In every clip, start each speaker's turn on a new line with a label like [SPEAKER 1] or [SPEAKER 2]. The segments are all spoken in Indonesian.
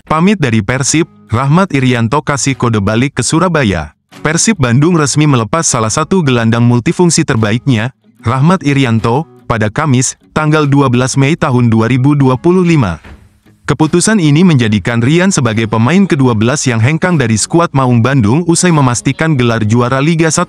[SPEAKER 1] Pamit dari Persib, Rahmat Irianto kasih kode balik ke Surabaya. Persib Bandung resmi melepas salah satu gelandang multifungsi terbaiknya, Rahmat Irianto, pada Kamis, tanggal 12 Mei tahun 2025. Keputusan ini menjadikan Rian sebagai pemain ke-12 yang hengkang dari skuad Maung Bandung usai memastikan gelar juara Liga 1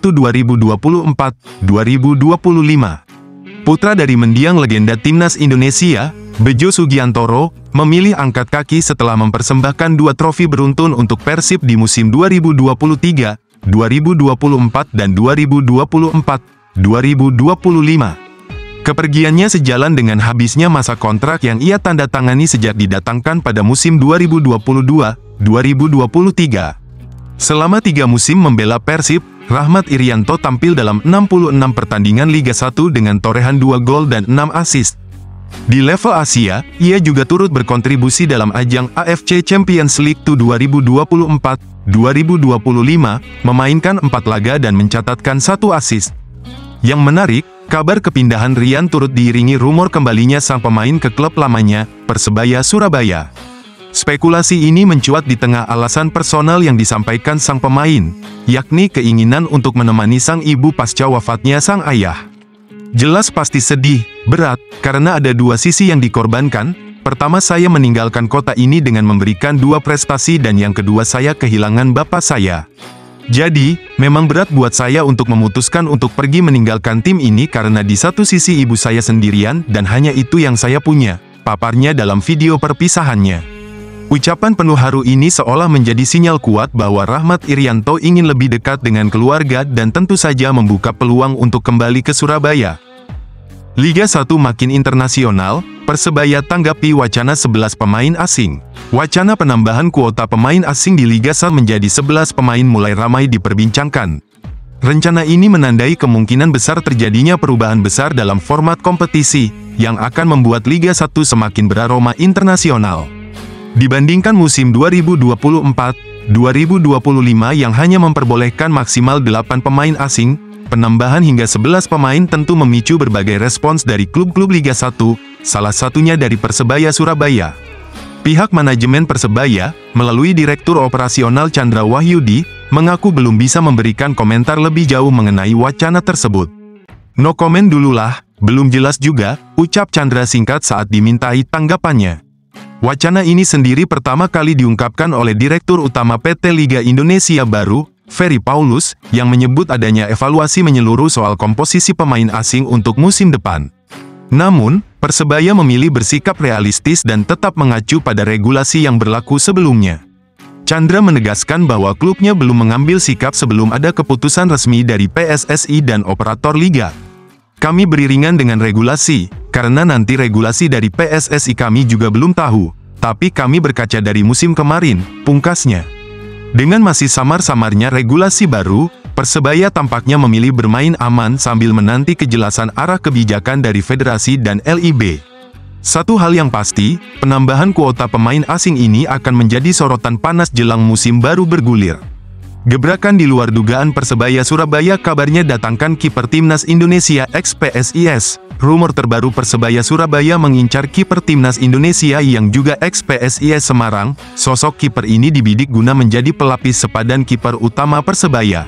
[SPEAKER 1] 2024-2025. Putra dari mendiang legenda Timnas Indonesia, Bejo Sugiantoro, memilih angkat kaki setelah mempersembahkan 2 trofi beruntun untuk Persib di musim 2023, 2024 dan 2024-2025. Kepergiannya sejalan dengan habisnya masa kontrak yang ia tanda tangani sejak didatangkan pada musim 2022-2023. Selama 3 musim membela Persib, Rahmat Irianto tampil dalam 66 pertandingan Liga 1 dengan torehan 2 gol dan 6 assist. Di level Asia, ia juga turut berkontribusi dalam ajang AFC Champions League 2024-2025, memainkan 4 laga dan mencatatkan 1 assist. Yang menarik, kabar kepindahan Rian turut diiringi rumor kembalinya sang pemain ke klub lamanya, Persebaya Surabaya. Spekulasi ini mencuat di tengah alasan personal yang disampaikan sang pemain, yakni keinginan untuk menemani sang ibu pasca wafatnya sang ayah. Jelas pasti sedih, berat, karena ada 2 sisi yang dikorbankan. Pertama, saya meninggalkan kota ini dengan memberikan 2 prestasi dan yang kedua saya kehilangan bapak saya. Jadi, memang berat buat saya untuk memutuskan untuk pergi meninggalkan tim ini karena di satu sisi ibu saya sendirian dan hanya itu yang saya punya, paparnya dalam video perpisahannya. Ucapan penuh haru ini seolah menjadi sinyal kuat bahwa Rahmat Irianto ingin lebih dekat dengan keluarga dan tentu saja membuka peluang untuk kembali ke Surabaya. Liga 1 makin internasional, Persebaya tanggapi wacana 11 pemain asing. Wacana penambahan kuota pemain asing di Liga 1 menjadi 11 pemain mulai ramai diperbincangkan. Rencana ini menandai kemungkinan besar terjadinya perubahan besar dalam format kompetisi, yang akan membuat Liga 1 semakin beraroma internasional. Dibandingkan musim 2024-2025 yang hanya memperbolehkan maksimal 8 pemain asing, penambahan hingga 11 pemain tentu memicu berbagai respons dari klub-klub Liga 1, salah satunya dari Persebaya Surabaya. Pihak manajemen Persebaya, melalui Direktur Operasional Chandra Wahyudi, mengaku belum bisa memberikan komentar lebih jauh mengenai wacana tersebut. "No komen dululah, belum jelas juga," ucap Chandra singkat saat dimintai tanggapannya. Wacana ini sendiri pertama kali diungkapkan oleh Direktur Utama PT Liga Indonesia Baru, Ferry Paulus, yang menyebut adanya evaluasi menyeluruh soal komposisi pemain asing untuk musim depan. Namun, Persebaya memilih bersikap realistis dan tetap mengacu pada regulasi yang berlaku sebelumnya. Chandra menegaskan bahwa klubnya belum mengambil sikap sebelum ada keputusan resmi dari PSSI dan operator liga. "Kami beriringan dengan regulasi, karena nanti regulasi dari PSSI kami juga belum tahu, tapi kami berkaca dari musim kemarin," pungkasnya. Dengan masih samar-samarnya regulasi baru, Persebaya tampaknya memilih bermain aman sambil menanti kejelasan arah kebijakan dari Federasi dan LIB. Satu hal yang pasti, penambahan kuota pemain asing ini akan menjadi sorotan panas jelang musim baru bergulir. Gebrakan di luar dugaan Persebaya Surabaya kabarnya datangkan kiper Timnas Indonesia ex-PSIS. Rumor terbaru Persebaya Surabaya mengincar kiper Timnas Indonesia yang juga ex-PSIS Semarang. Sosok kiper ini dibidik guna menjadi pelapis sepadan kiper utama Persebaya.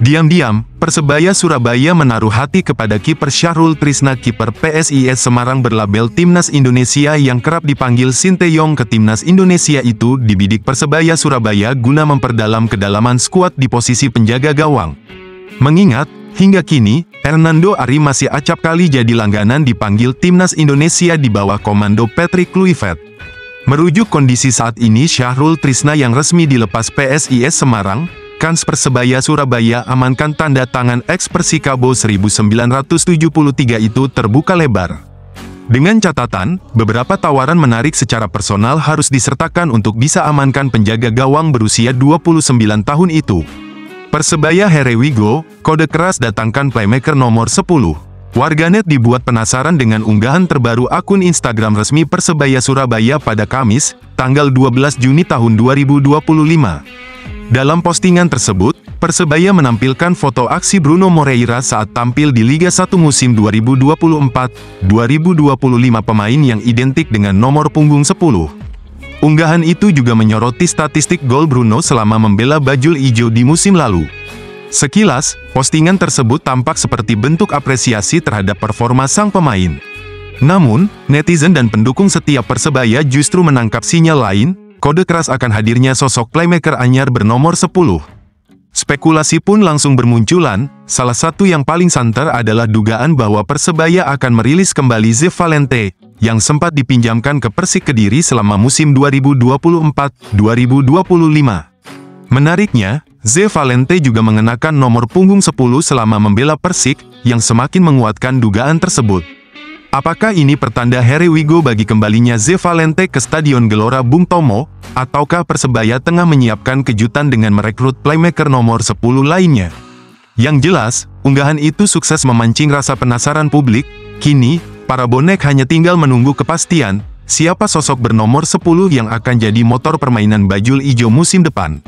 [SPEAKER 1] Diam-diam, Persebaya Surabaya menaruh hati kepada kiper Syahrul Trisna. Kiper PSIS Semarang berlabel Timnas Indonesia yang kerap dipanggil Sinteyong ke Timnas Indonesia itu dibidik Persebaya Surabaya guna memperdalam kedalaman skuad di posisi penjaga gawang. Mengingat, hingga kini, Hernando Ari masih acap kali jadi langganan dipanggil Timnas Indonesia di bawah komando Patrick Kluivert. Merujuk kondisi saat ini, Syahrul Trisna yang resmi dilepas PSIS Semarang, kans Persebaya Surabaya amankan tanda tangan ex Persikabo 1973 itu terbuka lebar. Dengan catatan, beberapa tawaran menarik secara personal harus disertakan untuk bisa amankan penjaga gawang berusia 29 tahun itu. Persebaya here we go, kode keras datangkan playmaker nomor 10. Warganet dibuat penasaran dengan unggahan terbaru akun Instagram resmi Persebaya Surabaya pada Kamis, tanggal 12 Juni tahun 2025. Dalam postingan tersebut, Persebaya menampilkan foto aksi Bruno Moreira saat tampil di Liga 1 musim 2024-2025 pemain yang identik dengan nomor punggung 10. Unggahan itu juga menyoroti statistik gol Bruno selama membela Bajul Ijo di musim lalu. Sekilas, postingan tersebut tampak seperti bentuk apresiasi terhadap performa sang pemain. Namun, netizen dan pendukung setiap Persebaya justru menangkap sinyal lain, kode keras akan hadirnya sosok playmaker anyar bernomor 10. Spekulasi pun langsung bermunculan, salah satu yang paling santer adalah dugaan bahwa Persebaya akan merilis kembali Ze Valente, yang sempat dipinjamkan ke Persik Kediri selama musim 2024-2025. Menariknya, Ze Valente juga mengenakan nomor punggung 10 selama membela Persik, yang semakin menguatkan dugaan tersebut. Apakah ini pertanda Here We Go bagi kembalinya Ze Valente ke Stadion Gelora Bung Tomo, ataukah Persebaya tengah menyiapkan kejutan dengan merekrut playmaker nomor 10 lainnya? Yang jelas, unggahan itu sukses memancing rasa penasaran publik. Kini, para bonek hanya tinggal menunggu kepastian, siapa sosok bernomor 10 yang akan jadi motor permainan Bajul Ijo musim depan.